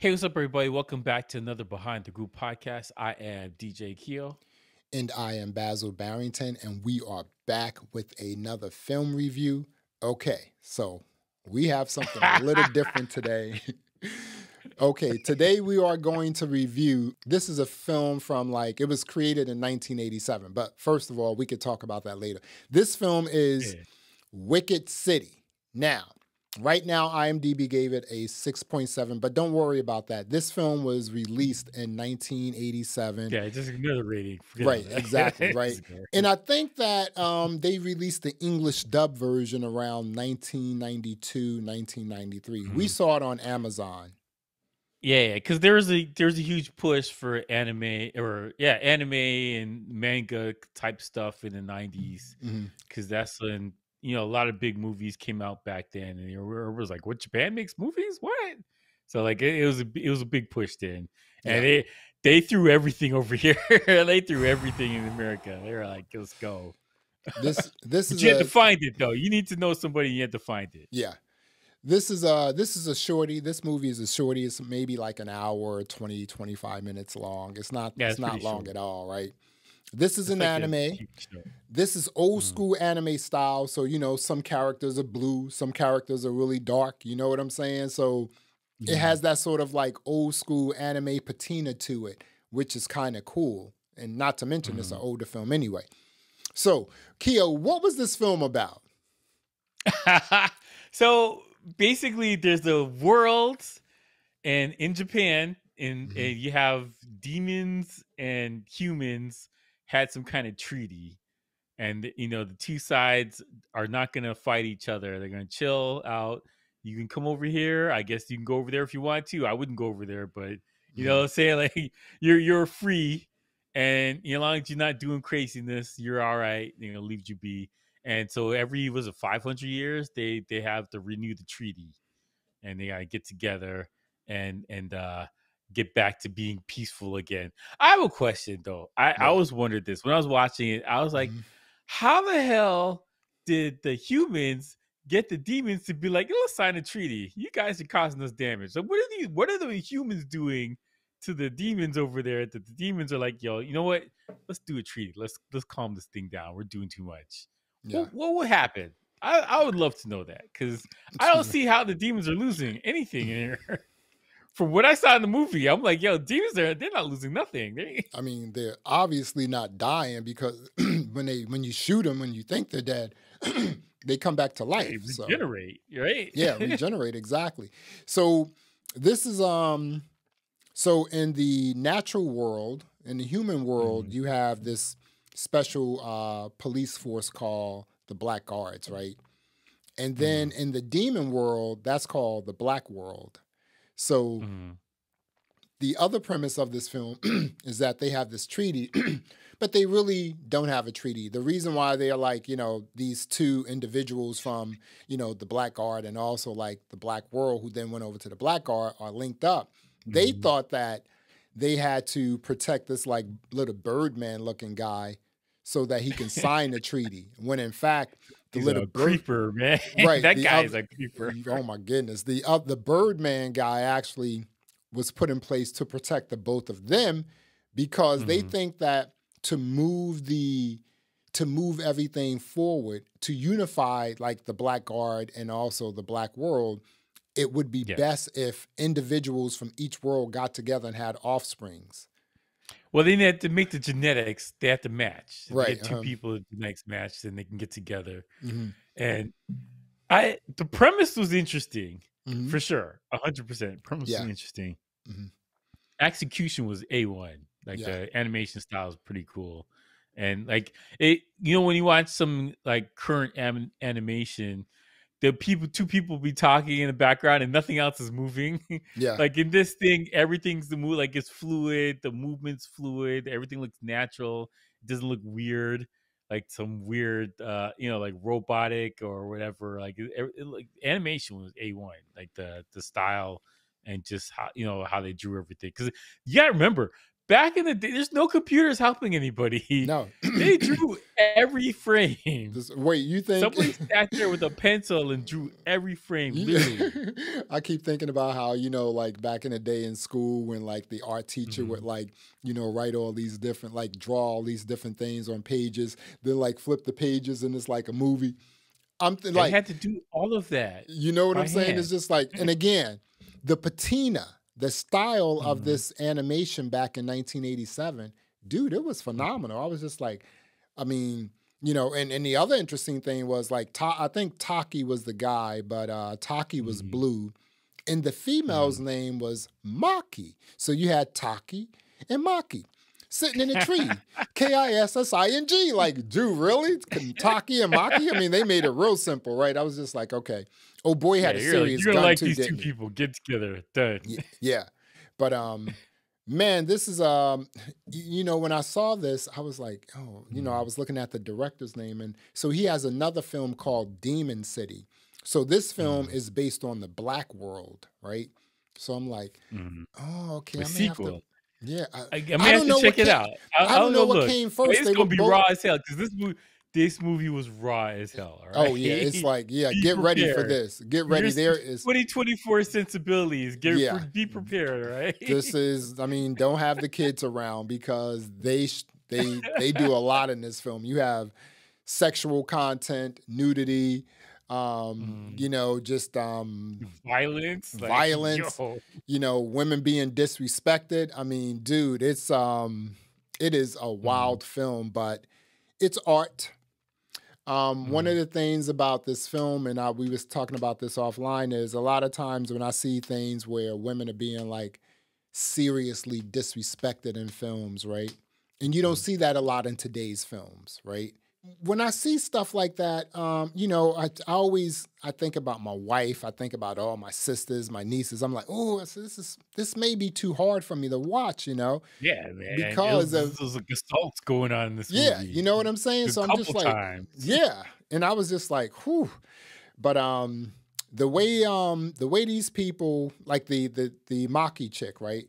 Hey, what's up, everybody? Welcome back to another Behind the Group podcast. I am DJ Keo. And I am Basil Barrington, and we are back with another film review. Okay, so we have something a little different today. Okay, today we are going to review, this is a film from it was created in 1987, but first of all, we could talk about that later. This film is Wicked City. Now, right now, IMDb gave it a 6.7, but don't worry about that. This film was released in 1987. Yeah, just ignore the rating. Forget Right, about that. exactly, right. And I think that they released the English dub version around 1992, 1993. We saw it on Amazon. Yeah, because there's a huge push for anime and manga type stuff in the 90s. Because that's when a lot of big movies came out back then, and it was like, "What, Japan makes movies? What?" So it was a big push then, and they threw everything over here. They threw everything in America. They were like, "Let's go." This is you have to find it though. You need to know somebody. You have to find it. Yeah. This is a shorty. This movie is a shorty. It's maybe like an hour, 20, 25 minutes long. It's not long at all, right? This is an anime. This is old school anime style. So, some characters are blue, some characters are really dark. You know what I'm saying? So it has that sort of old school anime patina to it, which is kind of cool. And not to mention it's an older film anyway. So, Keo, what was this film about? So basically, there's the world, and in Japan, and you have demons and humans had some kind of treaty, and the two sides are not going to fight each other. They're going to chill out. You can come over here. I guess you can go over there if you want to. I wouldn't go over there, but say you're free, and as long as you're not doing craziness, you're all right. Leave you be. And so every 500 years they have to renew the treaty, and they gotta get together and get back to being peaceful again. I have a question though. I always wondered this when I was watching it. I was like, how the hell did the humans get the demons to be like, let's sign a treaty? You guys are causing us damage. So what are the humans doing to the demons over there that the demons are like, yo, you know what? Let's do a treaty. Let's calm this thing down. We're doing too much. Yeah. What would happen? I would love to know that, because I don't see how the demons are losing anything in here. From what I saw in the movie, I'm like, yo, demons they're not losing nothing. I mean, they're obviously not dying, because when you shoot them, when you think they're dead, they come back to life. They regenerate, right? Yeah, regenerate, exactly. So this is so in the natural world, in the human world, you have this special police force called the Black Guards, right? And then in the demon world, that's called the Black World. So the other premise of this film is that they have this treaty, but they really don't have a treaty. The reason why they are these two individuals from, the Black Guard and also the Black World, who then went over to the Black Guard, are linked up. They thought that they had to protect this little Birdman looking guy so that he can sign the treaty, when in fact the He's little a creeper, man. Right, that guy is a creeper. Oh my goodness, the Birdman guy actually was put in place to protect the both of them, because they think that to move everything forward, to unify the Black Guard and also the Black World, it would be best if individuals from each world got together and had offsprings. Well, they had to make the genetics. They have to match. Right. Get two people, the genetics match, then they can get together. And the premise was interesting, for sure, 100%. Premise was interesting. Execution was A1. The animation style is pretty cool, and it. When you watch some current animation, two people be talking in the background and nothing else is moving. Yeah. In this thing, everything's the move, it's fluid, the movement's fluid, everything looks natural. It doesn't look weird, some weird robotic or whatever. Animation was A1, the style and just how how they drew everything. Because you gotta remember, back in the day, there's no computers helping anybody. No. They drew every frame. Wait, you think somebody sat there with a pencil and drew every frame, literally? I keep thinking about how, like back in the day in school when like the art teacher would like, write all these different, like draw all these different things on pages, then like flip the pages and it's like a movie. They had to do all of that. You know what I'm saying? hand. It's just like, and again, the patina, the style of this animation back in 1987, dude, it was phenomenal. I was just like, I mean, and the other interesting thing was like, I think Taki was the guy, but Taki was blue. And the female's name was Maki. So you had Taki and Maki sitting in a tree. Kissing. Like, dude, really? Taki and Maki? I mean, they made it real simple, right? I was just like, okay. Oh, boy, had a serious you're gun like too, these didn't two he? people get together. Done. Yeah. But man, this is when I saw this, I was like, oh, I was looking at the director's name, and so he has another film called Demon City. So this film is based on the Black world, right? So I'm like, oh, okay. The I may sequel. have to, yeah. I may have to check it out. I don't know what came first. It's gonna be raw as hell because this movie was raw as hell. All right? Oh yeah, it's like get ready for this. Get ready. There is 2024 sensibilities. Be prepared. All right. This is. Don't have the kids around because they do a lot in this film. You have sexual content, nudity. Just violence, women being disrespected. I mean, dude, it is a wild film, but it's art. One of the things about this film, and we was talking about this offline, is a lot of times when I see things where women are being like seriously disrespected in films, right? And you don't see that a lot in today's films, right? When I see stuff like that, I think about my wife. I think about all my sisters, my nieces. I'm like, oh, this may be too hard for me to watch, Yeah, man. Because there's assaults going on in this movie. Yeah, you know what I'm saying? So I'm just like, yeah. And I was just like, whew. But the way these people, like the Maki chick, right?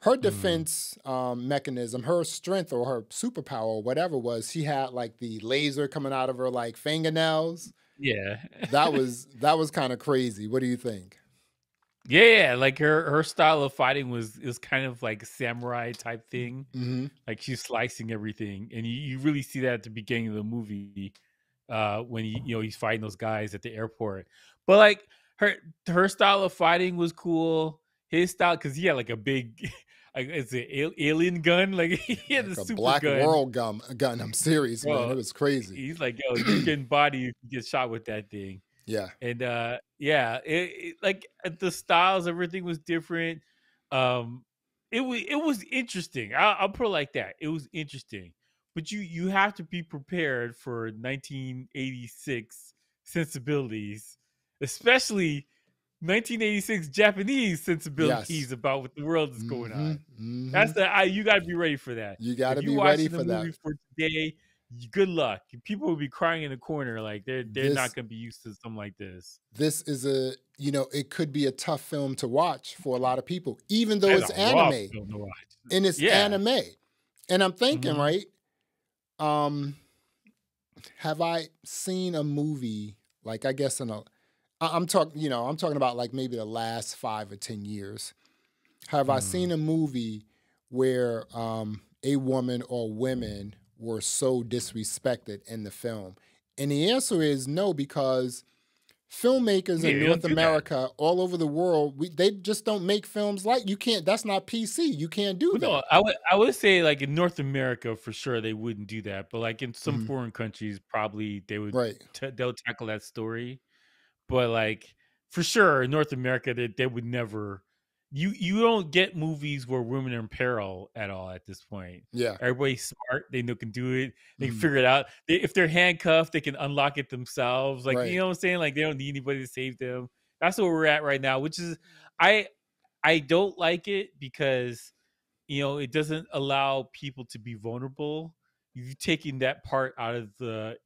Her defense mechanism, her strength or her superpower or whatever was, she had like the laser coming out of her like fingernails. Yeah. that was kind of crazy. What do you think? Yeah, like her style of fighting was kind of like samurai type thing. Like she's slicing everything, and you really see that at the beginning of the movie when he's fighting those guys at the airport. But like her style of fighting was cool. His style, because he had like a big, it's an alien gun, like he had like a super Black gun. World gun. I'm serious, man. It was crazy. He's like, yo, you getting body, you can get shot with that thing. Yeah. And it like the styles, everything was different. It was interesting. I'll put it like that. It was interesting, but you have to be prepared for 1986 sensibilities, especially 1986 Japanese sensibilities about what the world is going on. That's you got to be ready for that. You got to be ready for that. For today, good luck. People will be crying in the corner like they're not going to be used to something like this. This is it could be a tough film to watch for a lot of people, even though it's anime. And it's anime. And I'm thinking, right? Have I seen a movie like, I guess I'm talking about like maybe the last 5 or 10 years. Have I seen a movie where a woman or women were so disrespected in the film? And the answer is no, because filmmakers in North America, all over the world, they just don't make films like, you can't, that's not PC. You can't do that. No, I would say like in North America, for sure, they wouldn't do that. But like in some foreign countries, probably they would, they'll tackle that story. But like for sure, in North America, they would never. You don't get movies where women are in peril at all at this point. Yeah, everybody's smart. They can do it. They can figure it out. If they're handcuffed, they can unlock it themselves. Like you know what I'm saying? Like they don't need anybody to save them. That's where we're at right now. Which is, I don't like it because it doesn't allow people to be vulnerable. You're taking that part out of the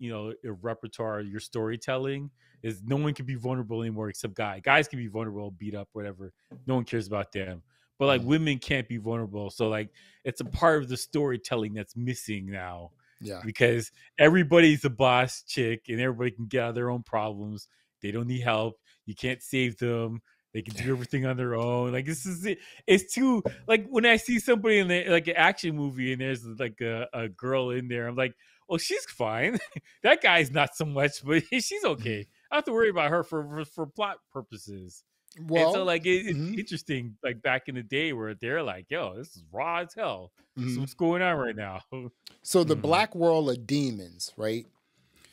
repertoire of your storytelling. Is no one can be vulnerable anymore except guys can be vulnerable, beat up, whatever. No one cares about them. but like women can't be vulnerable. So like it's a part of the storytelling that's missing now. Yeah. Because everybody's a boss chick and everybody can get out of their own problems. They don't need help. You can't save them. They can do everything on their own. Like this is it. It's too like when I see somebody in the like an action movie and there's like a girl in there, I'm like, well, she's fine. That guy's not so much, but she's okay. I don't have to worry about her for plot purposes. Well, and so like it's interesting, like back in the day where they're like, yo, this is raw as hell. This is what's going on right now. So the black world of demons, right?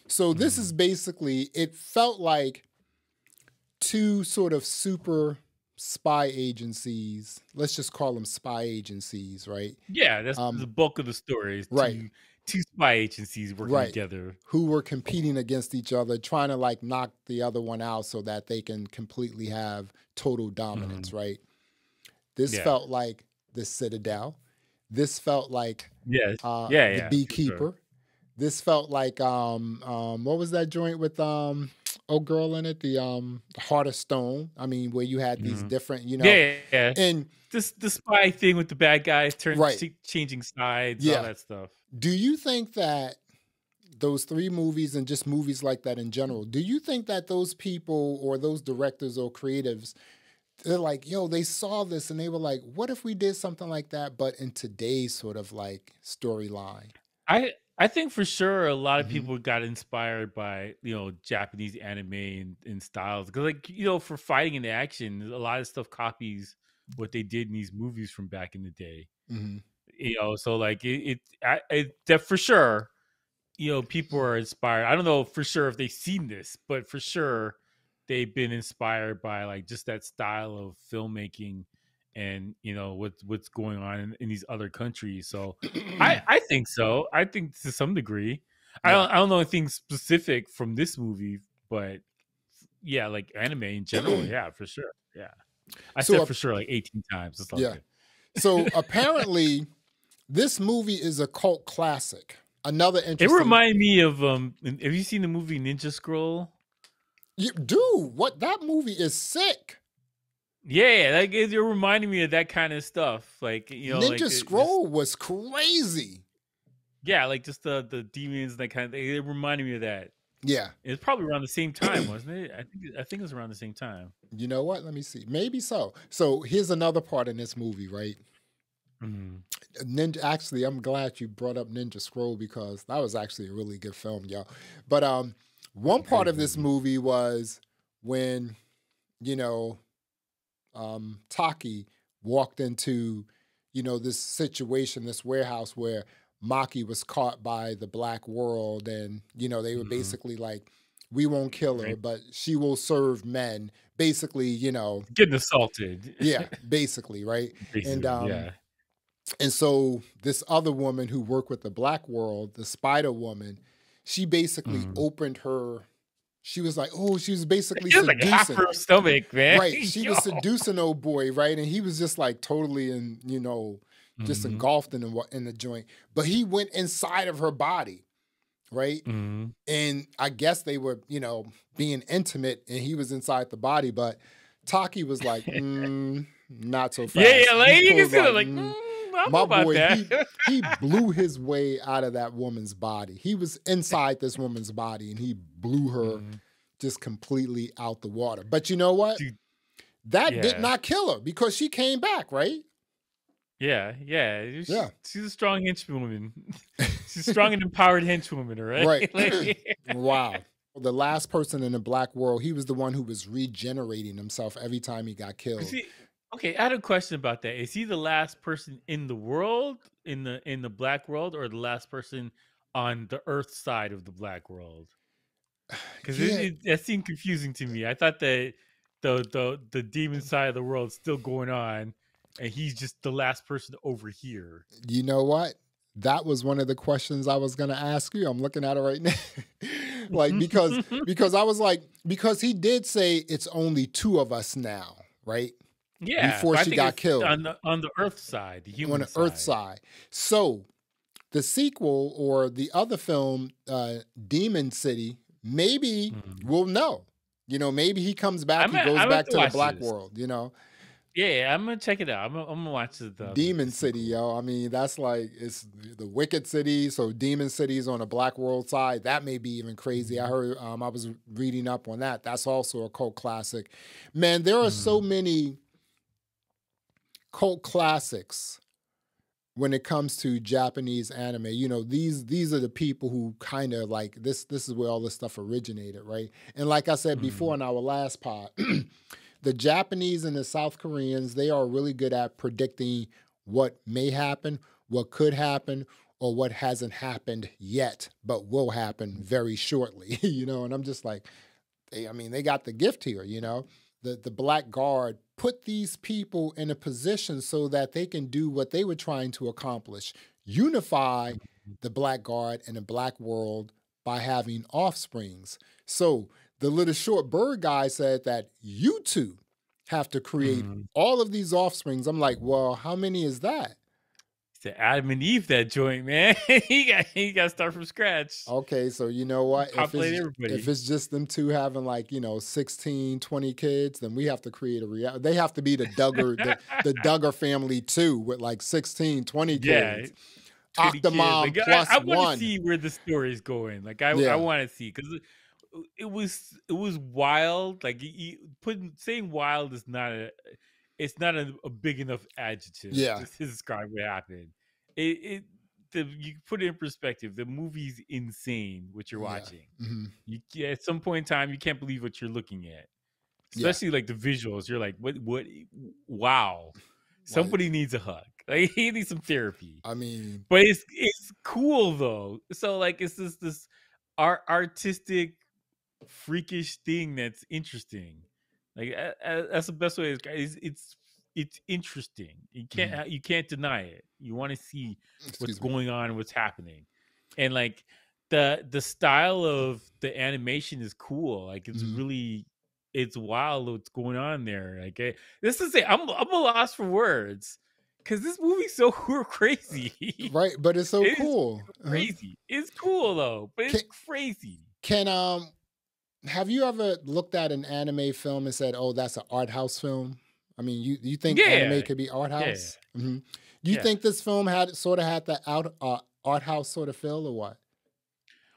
So this is basically, it felt like two sort of super spy agencies. Let's just call them spy agencies, right? Yeah, that's the bulk of the story. Right. Two spy agencies working together. Who were competing against each other, trying to like knock the other one out so that they can completely have total dominance, right? This felt like the Citadel. This felt like the Beekeeper. Sure. This felt like what was that joint with old girl in it? The Heart of Stone. I mean, where you had these different, you know. Yeah. And this the spy thing with the bad guys changing sides, all that stuff. Do you think that those three movies and just movies like that in general, do you think that those people or those directors or creatives, they're like, yo, they saw this and they were like, what if we did something like that, but in today's sort of like storyline? I think for sure a lot of people got inspired by, you know, Japanese anime and styles. Because like, you know, for fighting and action, a lot of stuff copies what they did in these movies from back in the day. You know, so like that for sure, you know, people are inspired. I don't know for sure if they've seen this, but for sure they've been inspired by like just that style of filmmaking and, you know, what's going on in these other countries. So I think so. I think to some degree. I don't know anything specific from this movie, but yeah, like anime in general, yeah, for sure. Yeah. I said for sure like 18 times. It's like good. So apparently this movie is a cult classic. Another interesting. It reminded me of have you seen the movie Ninja Scroll? Dude, what that movie is sick. Yeah, like it reminded me of that kind of stuff. Like, you know, Ninja Scroll was crazy. Yeah, like just the demons, that kind of thing. It reminded me of that. Yeah. It was probably around the same time, wasn't it? I think it was around the same time. You know what? Let me see. Maybe so. So here's another part in this movie, right? Ninja. Actually, I'm glad you brought up Ninja Scroll because that was actually a really good film, y'all. But one part of this movie was when, you know, Taki walked into, you know, this situation, this warehouse where Maki was caught by the black world, and you know they were basically like, we won't kill her, but she will serve men. Basically, you know, getting assaulted. Yeah, basically, right? Basically, and so this other woman who worked with the black world, the Spider Woman, she basically opened her. She was like, oh, she was basically seducing. Like half her stomach, man. Right, she was seducing old boy, right, and he was just like totally in, you know, just engulfed in the joint. But he went inside of her body, right? And I guess they were, you know, being intimate, and he was inside the body. But Taki was like, not so fast. Yeah, like you can see like, my boy, he blew his way out of that woman's body. He was inside this woman's body, and he blew her just completely out the water. But you know what? Dude, that did not kill her because she came back, right? Yeah. She's a strong henchwoman. She's a strong and empowered henchwoman, right? Right. Wow. The last person in the black world, he was the one who was regenerating himself every time he got killed. Okay, I had a question about that. Is he the last person in the world, in the black world, or the last person on the Earth side of the black world? Because that seemed confusing to me. I thought that the demon side of the world is still going on, and he's just the last person over here. You know what? That was one of the questions I was going to ask you. I'm looking at it right now. Like, because I was like, because he did say it's only two of us now, right? Yeah. Before she got killed. On the Earth side, the human side. On the Earth side. So the sequel or the other film, Demon City, maybe we'll know. You know, maybe he comes back, he goes back to the black world, you know. Yeah, I'm gonna check it out. I'm gonna watch the Demon City, sequel. yo. I mean, that's like it's the Wicked City. So Demon City is on the Black World side. That may be even crazy. I Mhm. heard. I was reading up on that. That's also a cult classic. Man, there are so Mhm. many cult classics when it comes to Japanese anime. You know, these are the people who kind of like this. This is where all this stuff originated, right? And like I said before Mhm. in our last pod, the Japanese and the South Koreans, they are really good at predicting what may happen, what could happen, or what hasn't happened yet, but will happen very shortly. You know, and I'm just like, I mean, they got the gift here, you know. The Black Guard put these people in a position so that they can do what they were trying to accomplish: unify Mhm. the Black Guard and the Black world by having offsprings. So the little short bird guy said that you two have to create Mhm. all of these offsprings. I'm like, well, how many is that? To Adam and Eve that joint, man. he got to start from scratch. Okay, so you know what? Populate If everybody. it's just them two having like, 16, 20 kids, then we have to create a reality. They have to be the Duggar family too with like 16, 20 Yeah, kids. 20 kids. Octomom Like plus I want to one. see where the story's going. Like I Yeah. want to see because it was wild. Like putting saying wild is not a big enough adjective Yeah. to describe what happened. You put it in perspective. The movie's insane. What you're Yeah. watching. Hmm. At some point in time, you can't believe what you're looking at. Yeah. Especially like the visuals. You're like, what? Wow. Like, Somebody needs a hug. Like he needs some therapy. I mean, But it's cool though. So like it's this artistic freakish thing that's interesting. Like that's the best way. It's interesting. mhm. You can't deny it. You want to see what's Excuse me. going on, what's happening, and like the style of the animation is cool. Like Mhm. it's wild what's going on there. Like this is it. I'm a loss for words because this movie's so crazy. Right, but it's so It is cool. Uh-huh. crazy. It's cool though, but Can, it's crazy. can have you ever looked at an anime film and said, "Oh, that's an art house film"? I mean, you think anime Yeah, could be art yeah, house? Hmm. Do you yeah. think this film had that art house sort of feel or what?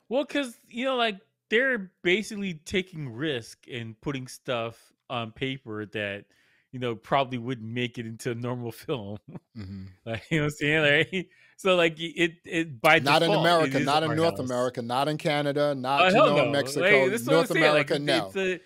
Well, because like they're basically taking risk and putting stuff on paper that probably wouldn't make it into a normal film. Hmm. Like what I'm saying, like so, like it by Not in default it America, is not in art North house. America, not in Canada, Oh not hell in no! Like Mexico. this is what I'm North saying. Like America, no.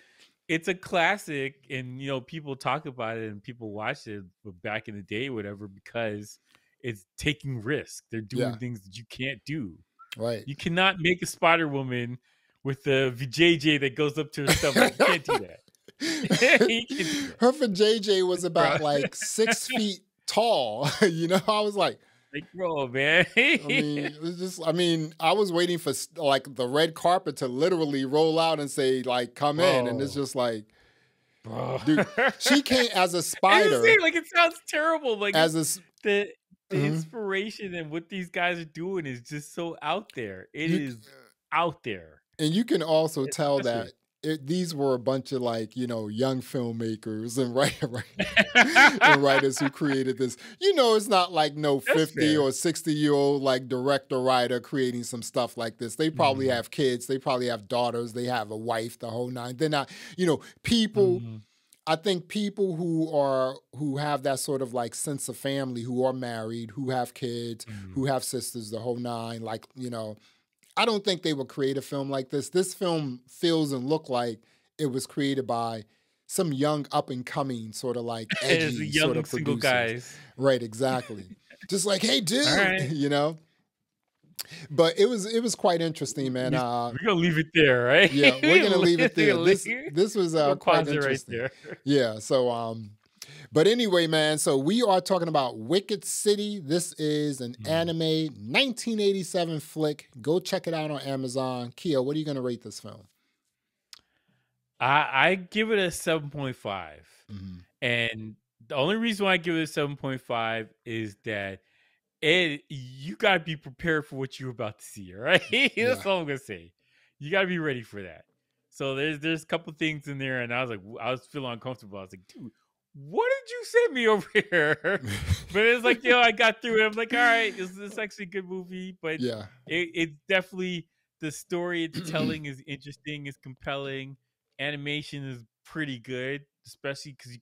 it's a classic, and people talk about it and people watch it back in the day, whatever, because it's taking risk. They're doing Yeah, things that you can't do. right. You cannot make a Spider Woman with the VJJ that goes up to her stomach. You can't do that. You can't do that, Her for JJ was bro. about like 6 feet tall. I was like, Like, bro, man. I mean, it was just, I mean, I was waiting for like the red carpet to literally roll out and say, like, come in. And it's bro, just like, bro. dude, she came as a It's spider, insane. Like, it sounds terrible. Like, as it's a, s- the mhm. inspiration and what these guys are doing is just so out there. It you, is out there. and you can also tell Especially. that these were a bunch of like, young filmmakers and and writers who created this. It's not like no That's 50 fair. or 60-year-old like director writer creating some stuff like this. They probably Mhm. have kids, they probably have daughters, they have a wife, the whole nine. They're not, people. Mhm. I think people who have that sort of like sense of family, who are married, who have kids, Mhm. who have sisters, the whole nine, like, I don't think they would create a film like this. This film feels and look like it was created by some young up and coming sort of like As a edgy sort young of single producers. guys. Right, exactly. Just like, hey All dude, right. But it was quite interesting, man. We're gonna leave it there, right? Yeah, we're gonna leave it there. We're This was gonna quite pause it right interesting. there. Yeah, so but anyway, man, so we are talking about Wicked City. This is an Mhm. anime 1987 flick. Go check it out on Amazon. Keo, what are you going to rate this film? I give it a 7.5. Mhm. And the only reason why I give it a 7.5 is that you gotta be prepared for what you're about to see, all right? Yeah. That's all I'm gonna say. You gotta be ready for that. So there's a couple things in there, and I was feeling uncomfortable. I was like, dude, what did you send me over here? But it's like, I got through it. I'm like, all right, this is actually a good movie. But Yeah. it's definitely, the story it's telling is interesting, is compelling. Animation is pretty good, especially because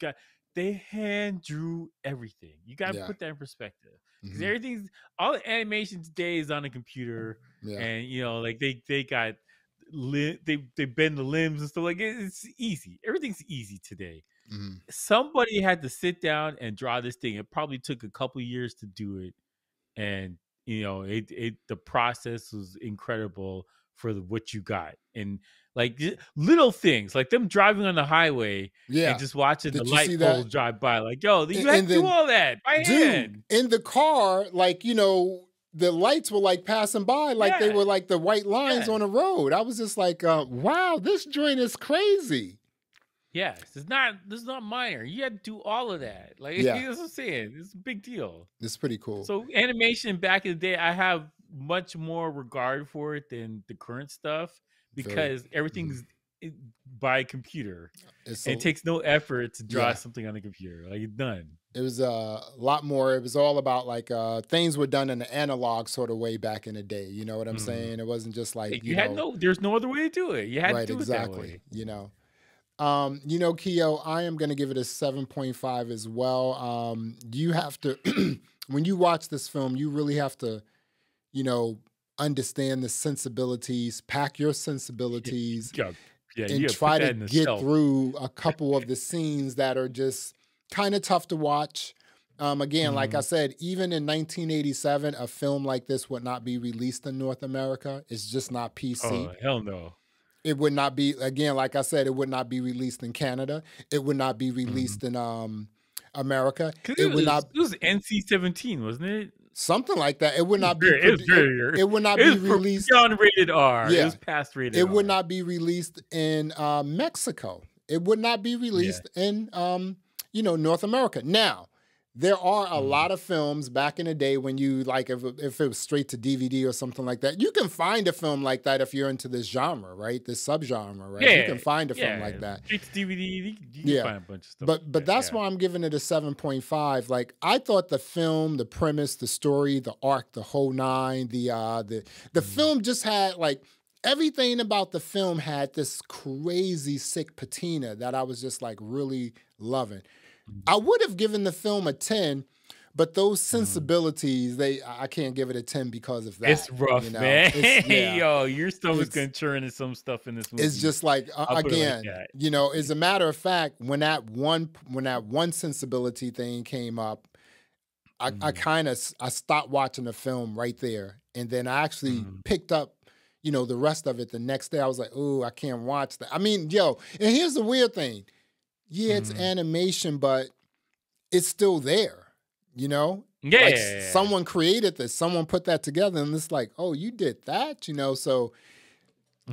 they hand drew everything. You got to Yeah. put that in perspective. Because all the animation today is on a computer. Yeah. And, like they got, they bend the limbs and stuff. Like, it's easy. Everything's easy today. Somebody had to sit down and draw this thing. It probably took a couple years to do it, and the process was incredible for what you got. And like little things like them driving on the highway and just watching the light poles drive by, like, you had to do all that by hand. In the car, like, the lights were like passing by, like they were like the white lines on the road. I was just like, wow, this joint is crazy. Yes, this is not minor. You had to do all of that. Like, that's what I'm saying. It's a big deal. It's pretty cool. So animation back in the day, I have much more regard for it than the current stuff, because everything's by computer. It takes no effort to draw something on the computer. Like, it's done. It was a lot more. It was all about like things were done in the analog sort of way back in the day. You know what I'm saying? It wasn't just like there's no other way to do it. You had to do it that way. Keo, I am going to give it a 7.5 as well. You have to, when you watch this film, you really have to, understand the sensibilities, pack your sensibilities, and try to get through a couple of the scenes that are just kind of tough to watch. Again, like I said, even in 1987, a film like this would not be released in North America. It's just not PC. Oh, hell no. It would not be, again, like I said, it would not be released in Canada. It would not be released in America. It was NC-17, wasn't it? Something like that. It would not be. It would not be released. Beyond rated R. Yeah. It was past rated R. It would not be released in Mexico. It would not be released in North America. Now, there are a lot of films back in the day when you, like, if it was straight to DVD or something like that, you can find a film like that if you're into this genre, right? This subgenre, right? You can find a film like that. Straight to DVD, you can find a bunch of stuff. But that's why I'm giving it a 7.5. Like, I thought the film, the premise, the story, the arc, the whole nine, the film just had, like, everything about the film had this crazy sick patina that I was just, like, really loving. I would have given the film a 10, but those sensibilities, I can't give it a 10 because of that. It's rough, man. Yo, your stomach's gonna churn in some stuff in this movie. It's just like, again, as a matter of fact, when that one sensibility thing came up, I stopped watching the film right there, and then I actually picked up, the rest of it the next day. I was like, oh, I can't watch that. I mean, and here's the weird thing. Yeah, it's animation, but it's still there, Like, someone created this, someone put that together, and it's like, oh, you did that, So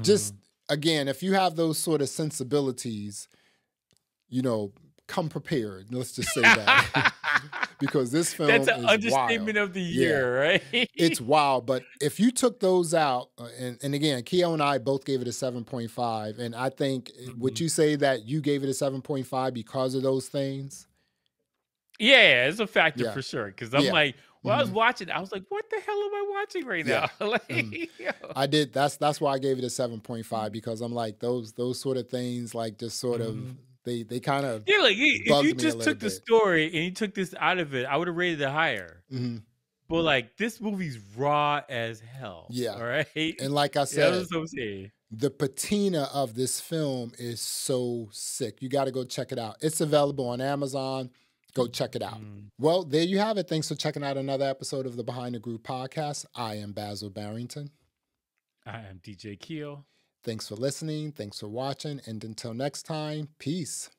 just, again, if you have those sort of sensibilities, come prepared. Let's just say that. Because this film is an understatement of the year, right? It's wild. But if you took those out, and again, Keo and I both gave it a 7.5. And I think, would you say that you gave it a 7.5 because of those things? Yeah, it's a factor for sure. Because I'm like, I was watching, I was like, what the hell am I watching right now? I did. That's why I gave it a 7.5, because I'm like, those sort of things, like, just sort of, they kind of like, if you just took the story and you took this out of it, I would have rated it higher. But like, this movie's raw as hell. Yeah. All right. And like I said, that's what I'm saying. The patina of this film is so sick. You got to go check it out. It's available on Amazon. Go check it out. Well, there you have it. Thanks for checking out another episode of the Behind the Groove podcast. I am Basil Barrington. I am DJ Keo. Thanks for listening. Thanks for watching. And until next time, peace.